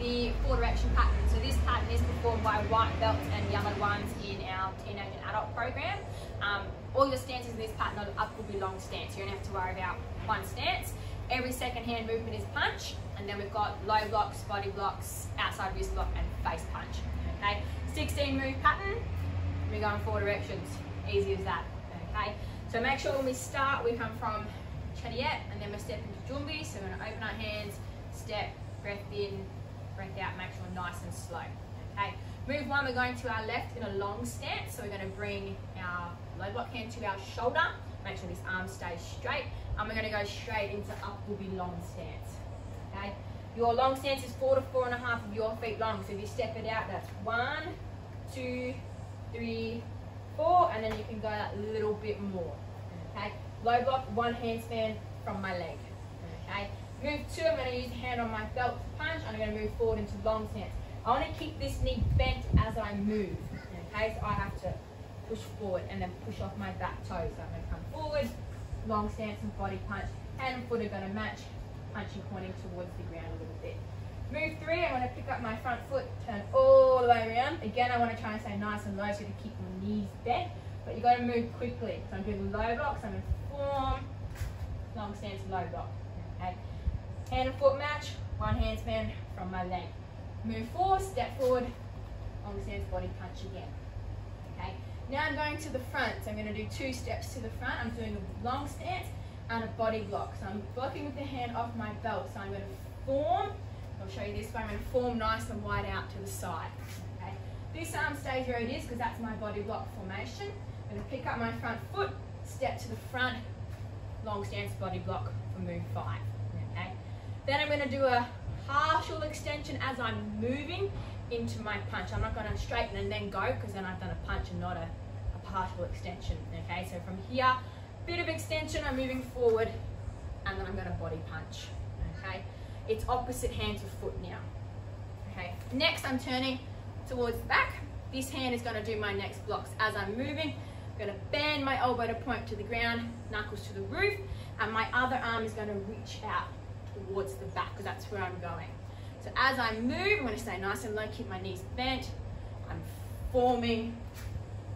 the 4-direction pattern. So this pattern is performed by white belts and yellow ones in our teenage and adult program. All your stances in this pattern are upward be long stance. You don't have to worry about one stance. Every second hand movement is punch, and then we've got low blocks, body blocks, outside wrist block, and face punch. Okay, 16 move pattern. We're going 4 directions. Easy as that. Okay, so make sure when we start, we come from Chariot, and then we step into Jumbi. So we're going to open our hands, step, breath in, breath out. Make sure nice and slow. Okay, move 1. We're going to our left in a long stance. So we're going to bring our low block hand to our shoulder. Make sure this arm stays straight. And we're going to go straight into up will be long stance. Okay, your long stance is 4 to 4.5 of your feet long. So if you step it out, that's 1, 2, 3, 4, and then you can go that little bit more. Okay, low block, 1 handstand from my leg. Okay, move 2. I'm going to use the hand on my belt to punch. I'm going to move forward into long stance. I want to keep this knee bent as I move. Okay, so I have to push forward and then push off my back toes. So I'm going to come forward, long stance and body punch. Hand and foot are going to match, punching pointing towards the ground a little bit. Move 3, I'm going to pick up my front foot, turn all the way around. Again, I want to try and stay nice and low so to keep my knees bent, but you've got to move quickly. So I'm doing low blocks, I'm going to form, long stance, low block. Okay. Hand and foot match, 1 handstand from my leg. Move 4, step forward, long stance, body punch again. Okay. Now I'm going to the front, so I'm going to do 2 steps to the front. I'm doing a long stance and a body block. So I'm blocking with the hand off my belt. So I'm going to form, I'll show you this way, I'm going to form nice and wide out to the side. Okay. This arm stays where it is because that's my body block formation. I'm going to pick up my front foot, step to the front, long stance, body block for move 5. Okay. Then I'm going to do a partial extension as I'm moving into my punch. I'm not going to straighten and then go because then I've done a punch and not a partial extension. Okay, so from here, bit of extension, I'm moving forward, and then I'm going to body punch. Okay, it's opposite hand to foot now. Okay, next I'm turning towards the back. This hand is going to do my next blocks as I'm moving. I'm going to bend my elbow to point to the ground, knuckles to the roof, and my other arm is going to reach out towards the back because that's where I'm going. So as I move, I'm going to stay nice and low, keep my knees bent. I'm forming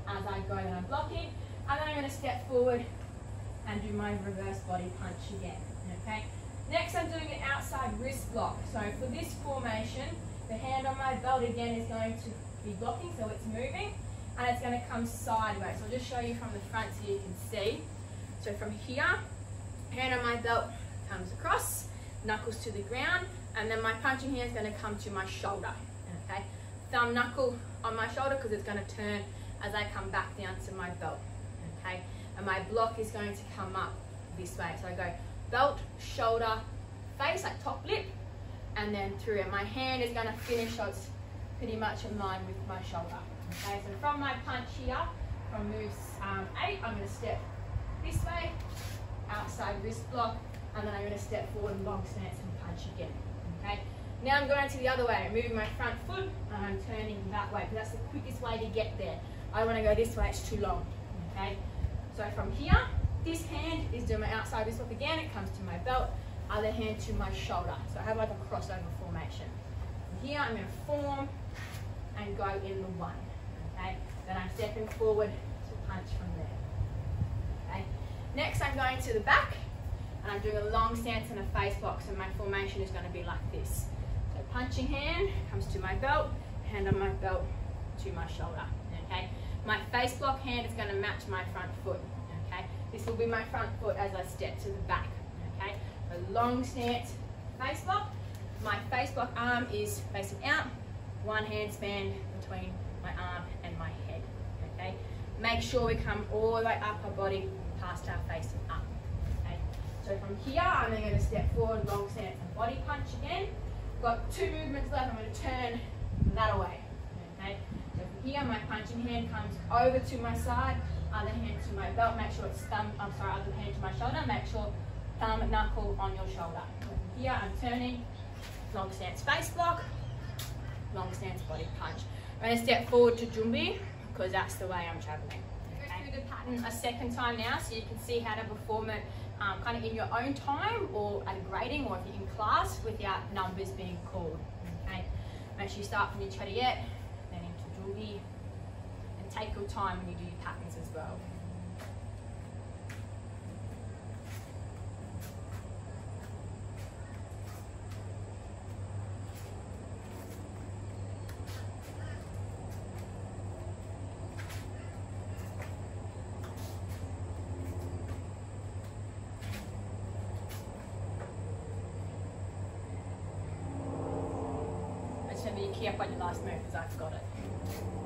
as I go and I'm blocking. And then I'm going to step forward and do my reverse body punch again. Okay. Next I'm doing an outside wrist block. So for this formation, the hand on my belt again is going to be blocking, so it's moving. And it's going to come sideways. So I'll just show you from the front so you can see. So from here, hand on my belt comes across, knuckles to the ground, and then my punching hand is going to come to my shoulder. Okay, thumb knuckle on my shoulder because it's going to turn as I come back down to my belt. Okay, and my block is going to come up this way. So I go belt, shoulder, face, like top lip, and then through it. My hand is going to finish, so it's pretty much in line with my shoulder. Okay, so from my punch here, from moves 8, I'm going to step this way, outside wrist block, and then I'm going to step forward, long stance, and punch again. Okay. Now I'm going to the other way. I'm moving my front foot, and I'm turning that way because that's the quickest way to get there. I want to go this way; it's too long. Okay. So from here, this hand is doing my outside wrist block again. It comes to my belt. Other hand to my shoulder. So I have like a crossover formation. From here, I'm going to form and go in the 1. Okay. Then I'm stepping forward to punch from there. Okay. Next, I'm going to the back. And I'm doing a long stance and a face block, so my formation is going to be like this. So punching hand comes to my belt, hand on my belt to my shoulder. Okay, my face block hand is going to match my front foot. Okay, this will be my front foot as I step to the back. Okay, a long stance, face block. My face block arm is facing out, 1 hand span between my arm and my head. Okay, make sure we come all the way up our body, past our face and up. So from here, I'm then going to step forward, long stance and body punch again. Got 2 movements left. I'm going to turn that away. Okay. So from here, my punching hand comes over to my side, other hand to my belt. Make sure it's other hand to my shoulder. Make sure thumb knuckle on your shoulder. So from here, I'm turning, long stance face block, long stance body punch. I'm going to step forward to Jumbi because that's the way I'm traveling. Okay. Go through the pattern a second time now so you can see how to perform it kind of in your own time or at a grading or if you're in class without numbers being called. Okay. Make sure you start from your Chariot, then into Jugi, and take your time when you do your patterns as well. Be careful on your last move because I forgot it.